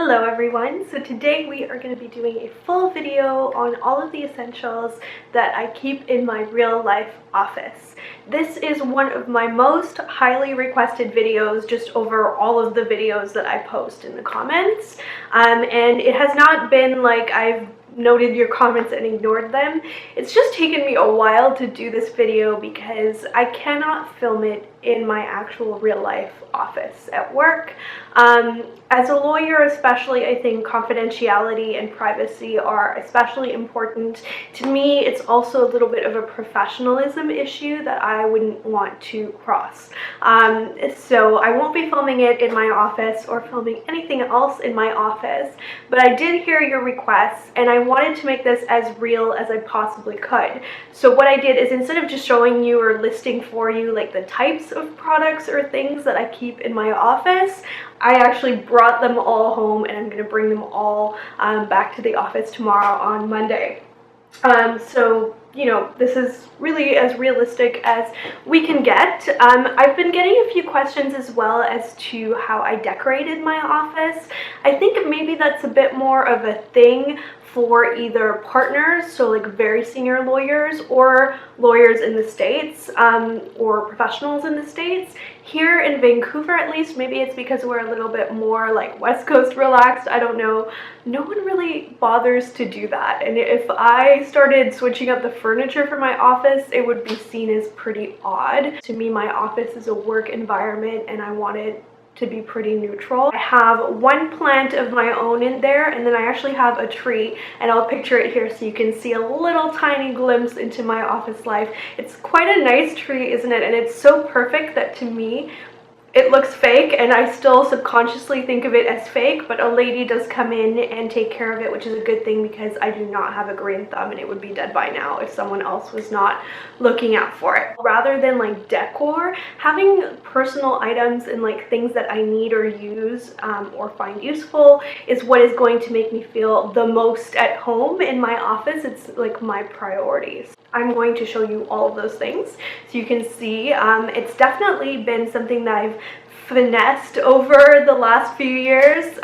Hello everyone! So today we are going to be doing a full video on all of the essentials that I keep in my real life office. This is one of my most highly requested videos just over all of the videos that I post in the comments. And it has not been like I've noted your comments and ignored them. It's just taken me a while to do this video because I cannot film it in my actual real life office at work. As a lawyer especially, I think confidentiality and privacy are especially important. To me, it's also a little bit of a professionalism issue that I wouldn't want to cross. So I won't be filming it in my office or filming anything else in my office, but I did hear your requests and I wanted to make this as real as I possibly could. So what I did is, instead of just showing you or listing for you like the types of products or things that I keep in my office, I actually brought them all home and I'm going to bring them all back to the office tomorrow on Monday. So, you know, this is really as realistic as we can get. I've been getting a few questions as well as to how I decorated my office. I think maybe that's a bit more of a thing for either partners, so like very senior lawyers, or lawyers in the States, or professionals in the States. Here in Vancouver, at least, maybe it's because we're a little bit more like West Coast relaxed, I don't know. No one really bothers to do that. And if I started switching up the furniture for my office, it would be seen as pretty odd. To me, my office is a work environment and I want it to be pretty neutral. I have one plant of my own in there, and then I actually have a tree, and I'll picture it here so you can see a little tiny glimpse into my office life. It's quite a nice tree, isn't it? And it's so perfect that to me it looks fake, and I still subconsciously think of it as fake, but a lady does come in and take care of it, which is a good thing because I do not have a green thumb and it would be dead by now if someone else was not looking out for it. Rather than like decor, having personal items and like things that I need or use or find useful is what is going to make me feel the most at home in my office. It's like my priorities. I'm going to show you all of those things so you can see. It's definitely been something that I've finessed over the last few years.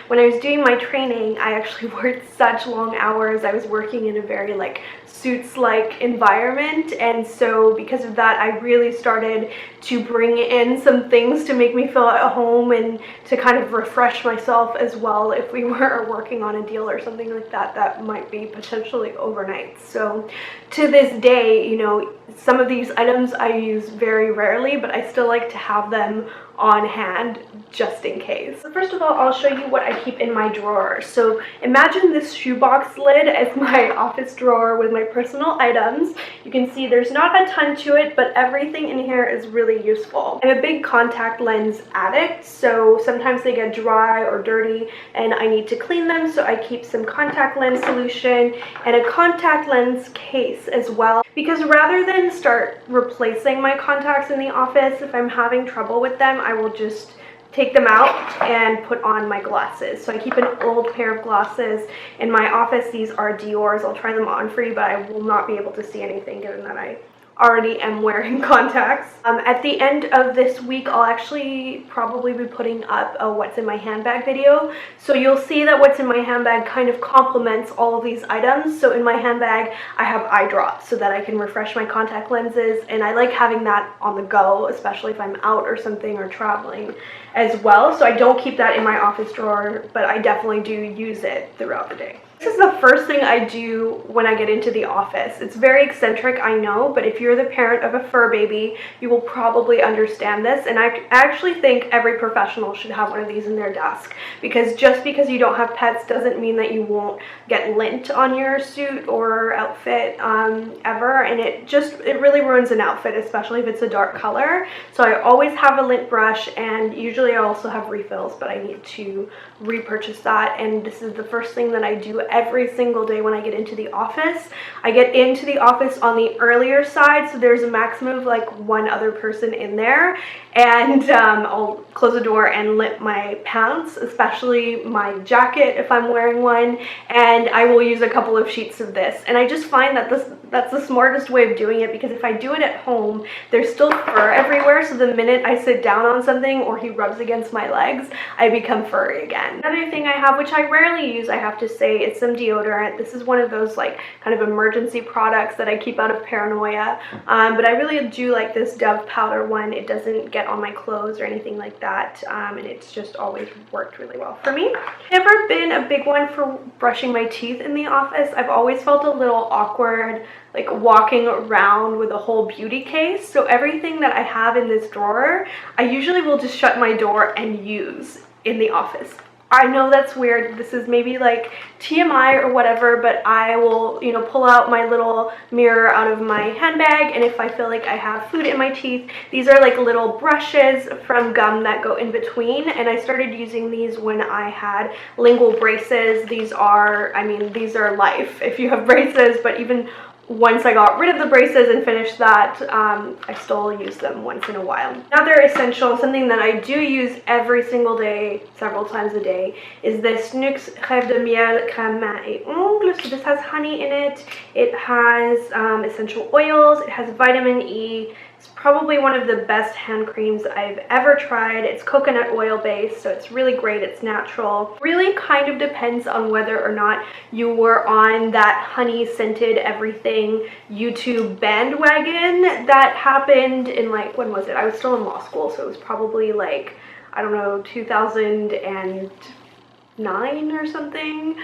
When I was doing my training, I actually worked such long hours. I was working in a very like suits-like environment, and so because of that I really started to bring in some things to make me feel at home and to kind of refresh myself as well if we were working on a deal or something like that that might be potentially overnight. So to this day, you know, some of these items I use very rarely, but I still like to have them on hand just in case. So first of all, I'll show you what I keep in my drawer. So imagine this shoebox lid as my office drawer with my personal items. You can see there's not a ton to it, but everything in here is really useful. I'm a big contact lens addict, so sometimes they get dry or dirty and I need to clean them, so I keep some contact lens solution and a contact lens case as well, because rather than start replacing my contacts in the office, if I'm having trouble with them, I will just take them out and put on my glasses. So I keep an old pair of glasses in my office. These are Dior's. I'll try them on for you, but I will not be able to see anything given that I already am wearing contacts. At the end of this week, I'll actually probably be putting up a what's in my handbag video. So you'll see that what's in my handbag kind of complements all of these items. So in my handbag, I have eye drops so that I can refresh my contact lenses, and I like having that on the go, especially if I'm out or something or traveling as well. So I don't keep that in my office drawer, but I definitely do use it throughout the day. This is the first thing I do when I get into the office. It's very eccentric, I know, but if you're the parent of a fur baby, you will probably understand this. And I actually think every professional should have one of these in their desk, because just because you don't have pets doesn't mean that you won't get lint on your suit or outfit ever. And it really ruins an outfit, especially if it's a dark color. So I always have a lint brush, and usually I also have refills, but I need to repurchase that. And this is the first thing that I do every single day when I get into the office. I get into the office on the earlier side, so there's a maximum of like one other person in there, and I'll close the door and lip my pants, especially my jacket if I'm wearing one, and I will use a couple of sheets of this. And I just find that that's the smartest way of doing it, because if I do it at home, there's still fur everywhere, so the minute I sit down on something or he rubs against my legs, I become furry again. Another thing I have, which I rarely use, I have to say, is some deodorant. This is one of those like kind of emergency products that I keep out of paranoia, but I really do like this Dove powder one. It doesn't get on my clothes or anything like that, and it's just always worked really well for me. Never been a big one for brushing my teeth in the office. I've always felt a little awkward like walking around with a whole beauty case, so everything that I have in this drawer I usually will just shut my door and use in the office. I know that's weird, this is maybe like TMI or whatever, but I will, you know, pull out my little mirror out of my handbag, and if I feel like I have food in my teeth, these are like little brushes from gum that go in between, and I started using these when I had lingual braces. These are, I mean, these are life if you have braces, but even once I got rid of the braces and finished that, I still use them once in a while. Another essential, something that I do use every single day, several times a day, is this Nuxe Crève de Miel Crème Main et Ongles. So this has honey in it, it has essential oils, it has vitamin E. It's probably one of the best hand creams I've ever tried. It's coconut oil based, so it's really great. It's natural. Really kind of depends on whether or not you were on that honey scented everything YouTube bandwagon that happened in, like, when was it? I was still in law school, so it was probably like, I don't know, 2009 or something.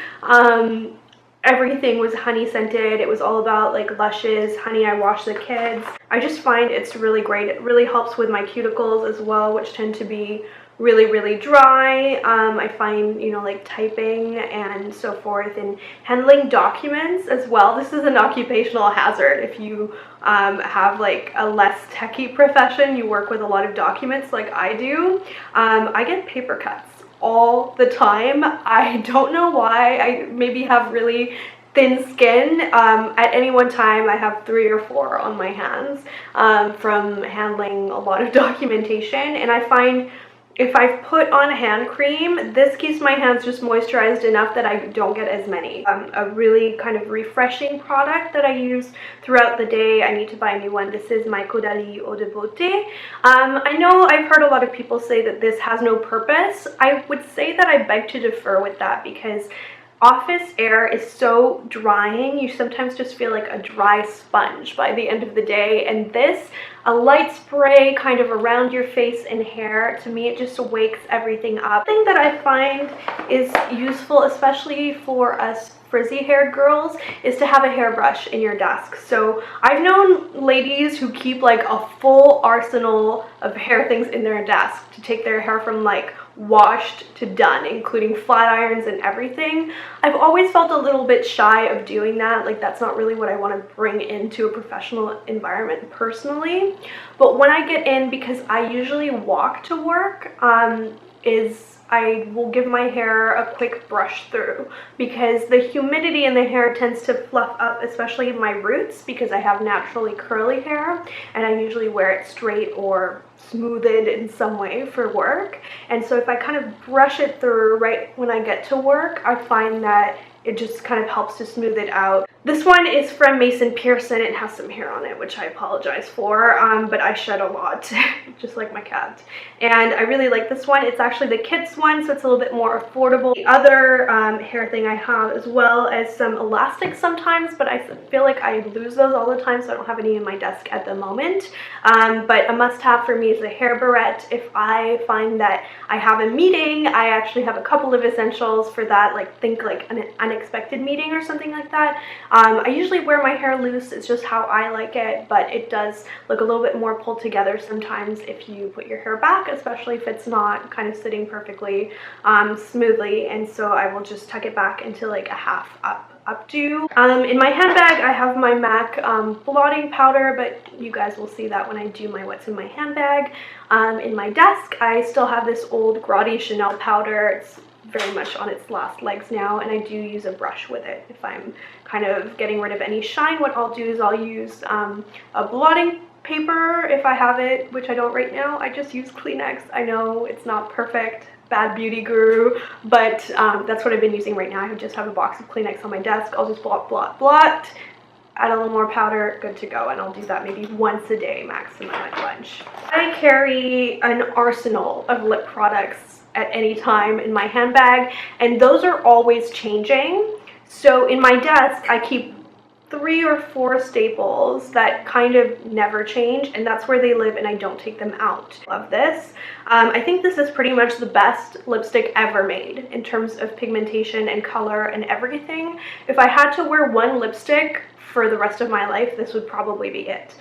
Everything was honey scented. It was all about like Luscious, Honey I Wash the Kids. I just find it's really great. It really helps with my cuticles as well, which tend to be really dry. I find, you know, like typing and so forth, and handling documents as well. This is an occupational hazard. If you have like a less techie profession, you work with a lot of documents like I do. I get paper cuts all the time. I don't know why. I maybe have really thin skin. At any one time I have 3 or 4 on my hands from handling a lot of documentation, and I find if I've put on hand cream, this keeps my hands just moisturized enough that I don't get as many. A really kind of refreshing product that I use throughout the day. I need to buy a new one. This is my Caudalie Eau de Beauté. I know I've heard a lot of people say that this has no purpose. I would say that I beg to differ with that, because office air is so drying. You sometimes just feel like a dry sponge by the end of the day, and this, a light spray kind of around your face and hair, to me it just wakes everything up. The thing that I find is useful, especially for us frizzy-haired girls, is to have a hairbrush in your desk. So I've known ladies who keep like a full arsenal of hair things in their desk to take their hair from like washed to done, including flat irons and everything. I've always felt a little bit shy of doing that. Like, that's not really what I want to bring into a professional environment personally. But when I get in, because I usually walk to work, I will give my hair a quick brush through, because the humidity in the hair tends to fluff up, especially my roots, because I have naturally curly hair and I usually wear it straight or smooth it in some way for work. And so if I kind of brush it through right when I get to work, I find that it just kind of helps to smooth it out. This one is from Mason Pearson. It has some hair on it, which I apologize for, but I shed a lot, just like my cat. And I really like this one. It's actually the kids one, so it's a little bit more affordable. The other hair thing I have, as well as some elastics sometimes, but I feel like I lose those all the time, so I don't have any in my desk at the moment. But a must-have for me is a hair barrette. If I find that I have a meeting, I actually have a couple of essentials for that, like think like an unexpected meeting or something like that. I usually wear my hair loose. It's just how I like it, but it does look a little bit more pulled together sometimes if you put your hair back, especially if it's not kind of sitting perfectly smoothly, and so I will just tuck it back into like a half updo. In my handbag I have my MAC blotting powder, but you guys will see that when I do my what's in my handbag. In my desk I still have this old Graudy Chanel powder. It's very much on its last legs now, and I do use a brush with it if I'm kind of getting rid of any shine. What I'll do is I'll use a blotting paper if I have it, which I don't right now. I just use Kleenex. I know it's not perfect, bad beauty guru, but that's what I've been using right now. I just have a box of Kleenex on my desk. I'll just blot, add a little more powder, good to go. And I'll do that maybe once a day maximum at lunch. I carry an arsenal of lip products at any time in my handbag, and those are always changing. So in my desk, I keep 3 or 4 staples that kind of never change, and that's where they live, and I don't take them out. Love this. I think this is pretty much the best lipstick ever made in terms of pigmentation and color and everything. If I had to wear one lipstick for the rest of my life, this would probably be it.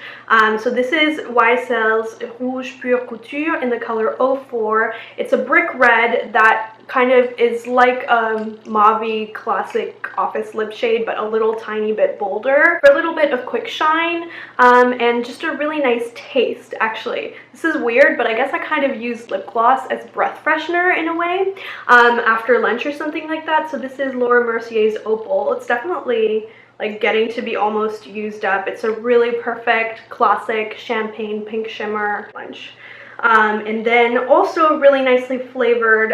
So this is YSL's Rouge Pure Couture in the color 04. It's a brick red that kind of is like a mauve classic office lip shade, but a little tiny bit bolder, for a little bit of quick shine, and just a really nice taste. Actually, this is weird, but I guess I kind of use lip gloss as breath freshener in a way, after lunch or something like that. So this is Laura Mercier's Opal. It's definitely like getting to be almost used up. It's a really perfect classic champagne pink shimmer lunch. And then also really nicely flavored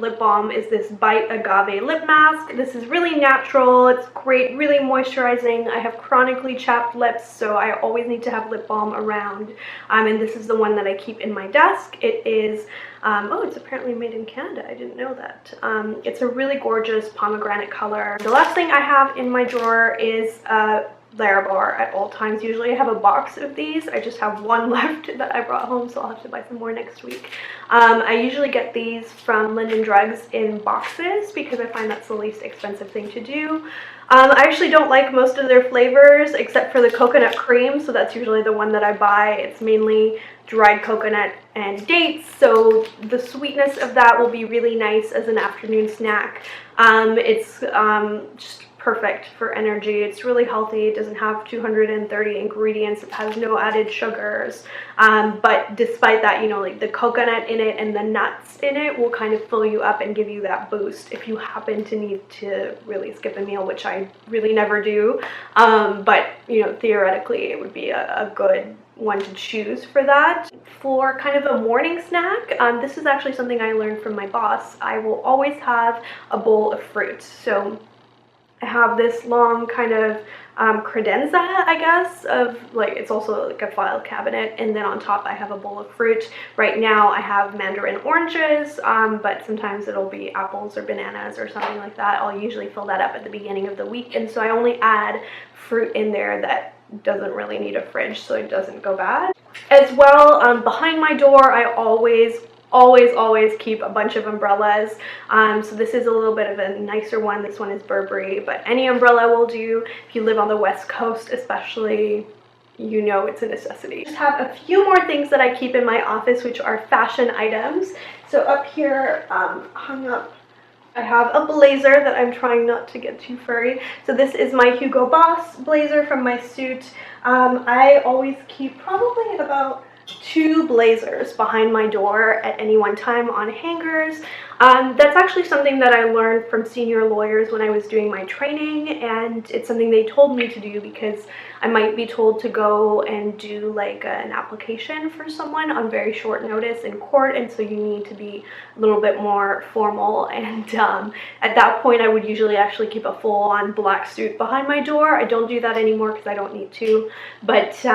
lip balm is this Bite Agave lip mask. This is really natural. It's great, really moisturizing. I have chronically chapped lips, so I always need to have lip balm around. And this is the one that I keep in my desk. It is oh, it's apparently made in Canada. I didn't know that. It's a really gorgeous pomegranate color. The last thing I have in my drawer is Larabar at all times. Usually I have a box of these. I just have one left that I brought home, so I'll have to buy some more next week. I usually get these from Linden Drugs in boxes because I find that's the least expensive thing to do. I actually don't like most of their flavors except for the coconut cream, so that's usually the one that I buy. It's mainly dried coconut and dates, so the sweetness of that will be really nice as an afternoon snack. It's just perfect for energy. It's really healthy. It doesn't have 230 ingredients. It has no added sugars. But despite that, you know, like the coconut in it and the nuts in it will kind of fill you up and give you that boost if you happen to need to really skip a meal, which I really never do. But, you know, theoretically it would be a good one to choose for that. For kind of a morning snack, this is actually something I learned from my boss. I will always have a bowl of fruit. So I have this long kind of credenza, I guess, of like, it's also like a file cabinet, and then on top I have a bowl of fruit. Right now I have mandarin oranges, but sometimes it'll be apples or bananas or something like that. I'll usually fill that up at the beginning of the week, and so I only add fruit in there that doesn't really need a fridge so it doesn't go bad. As well, behind my door I always keep a bunch of umbrellas. So this is a little bit of a nicer one. This one is Burberry, but any umbrella will do. If you live on the West Coast especially, you know it's a necessity. I just have a few more things that I keep in my office, which are fashion items. So up here, hung up, I have a blazer that I'm trying not to get too furry. So this is my Hugo Boss blazer from my suit. I always keep probably about 2 blazers behind my door at any one time on hangers. That's actually something that I learned from senior lawyers when I was doing my training, and it's something they told me to do because I might be told to go and do like an application for someone on very short notice in court, and so you need to be a little bit more formal. And at that point I would usually actually keep a full-on black suit behind my door. I don't do that anymore because I don't need to, but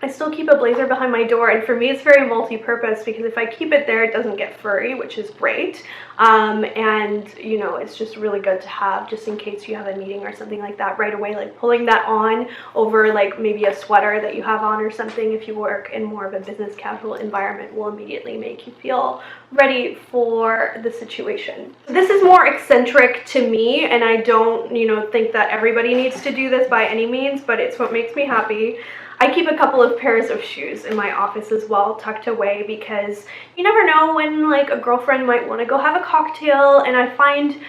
I still keep a blazer behind my door, and for me it's very multi-purpose because if I keep it there it doesn't get furry, which is great, and you know, it's just really good to have just in case you have a meeting or something like that right away. Like pulling that on over like maybe a sweater that you have on or something if you work in more of a business casual environment will immediately make you feel ready for the situation. This is more eccentric to me, and I don't, you know, think that everybody needs to do this by any means, but it's what makes me happy. I keep a couple of pairs of shoes in my office as well, tucked away, because you never know when like a girlfriend might want to go have a cocktail, and I find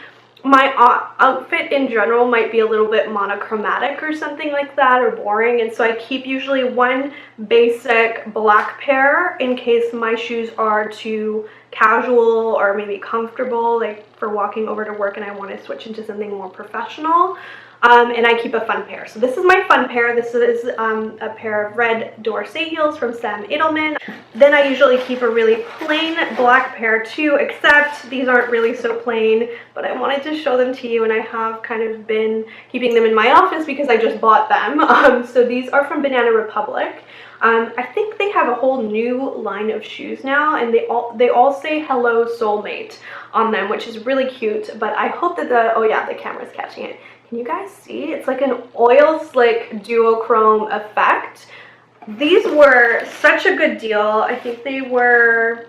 my outfit in general might be a little bit monochromatic or something like that, or boring, and so I keep usually one basic black pair in case my shoes are too casual or maybe comfortable. Like for walking over to work and I want to switch into something more professional. And I keep a fun pair. So this is my fun pair. This is a pair of red Dorsey heels from Sam Edelman. Then I usually keep a really plain black pair too, except these aren't really so plain, but I wanted to show them to you, and I have kind of been keeping them in my office because I just bought them. So these are from Banana Republic. I think they have a whole new line of shoes now, and they all say hello soulmate on them, which is really cute. But I hope that oh yeah, the camera's catching it. Can you guys see? It's like an oil slick duochrome effect. These were such a good deal. I think they were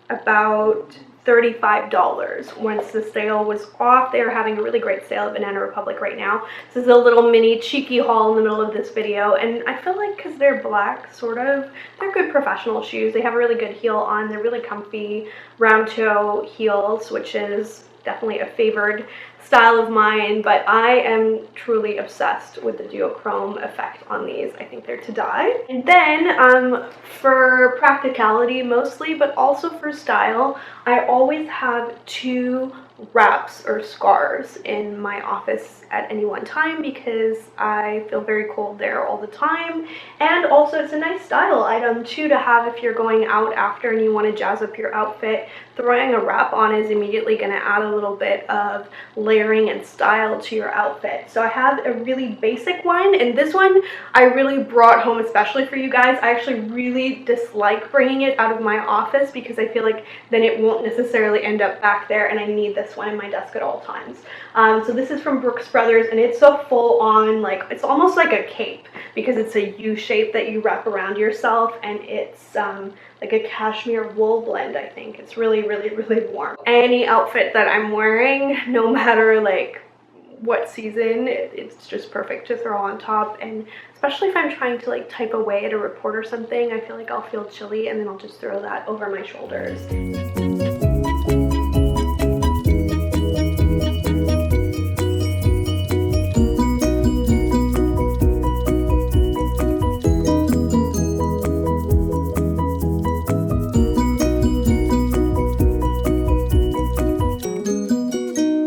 about $35 once the sale was off. They are having a really great sale at Banana Republic right now. This is a little mini cheeky haul in the middle of this video, and I feel like because they're black, sort of, they're good professional shoes. They have a really good heel on. They're really comfy round toe heels, which is definitely a favored style of mine, but I am truly obsessed with the duochrome effect on these. I think they're to die. And then for practicality mostly, but also for style, I always have two wraps or scarves in my office at any one time because I feel very cold there all the time. And also it's a nice style item too to have if you're going out after and you want to jazz up your outfit. Throwing a wrap on is immediately going to add a little bit of layering and style to your outfit. So I have a really basic one, and this one I really brought home especially for you guys. I actually really dislike bringing it out of my office because I feel like then it won't necessarily end up back there, and I need this one in my desk at all times. So this is from Brooks Brothers, and it's so full on, like, it's almost like a cape because it's a U shape that you wrap around yourself, and it's like a cashmere wool blend. I think it's really, really, really warm. Any outfit that I'm wearing, no matter like what season, it's just perfect to throw on top. And especially if I'm trying to like type away at a report or something, I feel like I'll feel chilly and then I'll just throw that over my shoulders.